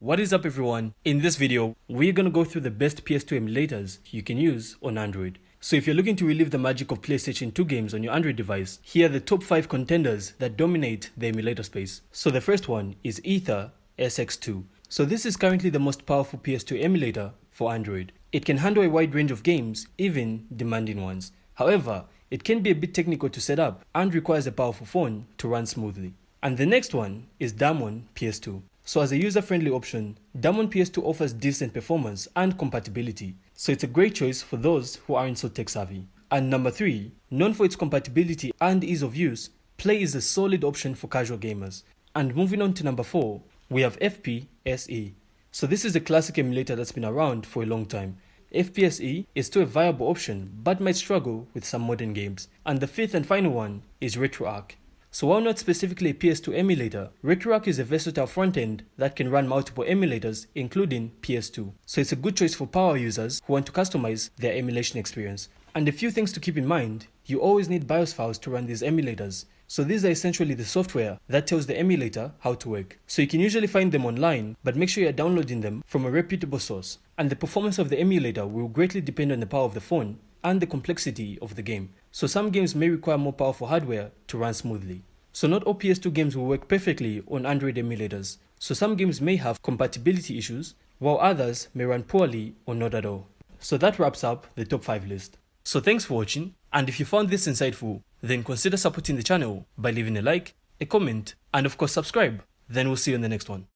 What is up everyone? In this video, we're gonna go through the best PS2 emulators you can use on Android. So if you're looking to relive the magic of PlayStation 2 games on your Android device, here are the top 5 contenders that dominate the emulator space. So the first one is Ether SX2. So this is currently the most powerful PS2 emulator for Android. It can handle a wide range of games, even demanding ones. However, it can be a bit technical to set up and requires a powerful phone to run smoothly. And the next one is Damwon PS2. So as a user-friendly option, Damwon PS2 offers decent performance and compatibility, so it's a great choice for those who aren't so tech-savvy. And number 3, known for its compatibility and ease of use, Play is a solid option for casual gamers. And moving on to number 4, we have FPSE. So this is a classic emulator that's been around for a long time. FPSE is still a viable option, but might struggle with some modern games. And the fifth and final one is RetroArch. So while not specifically a PS2 emulator, RetroArch is a versatile front-end that can run multiple emulators, including PS2. So it's a good choice for power users who want to customize their emulation experience. And a few things to keep in mind: you always need BIOS files to run these emulators. So these are essentially the software that tells the emulator how to work. So you can usually find them online, but make sure you're downloading them from a reputable source. And the performance of the emulator will greatly depend on the power of the phone and the complexity of the game. So some games may require more powerful hardware to run smoothly. So not all PS2 games will work perfectly on Android emulators. So some games may have compatibility issues, while others may run poorly or not at all. So that wraps up the top 5 list. So thanks for watching, and if you found this insightful, then consider supporting the channel by leaving a like, a comment, and of course subscribe. Then we'll see you in the next one.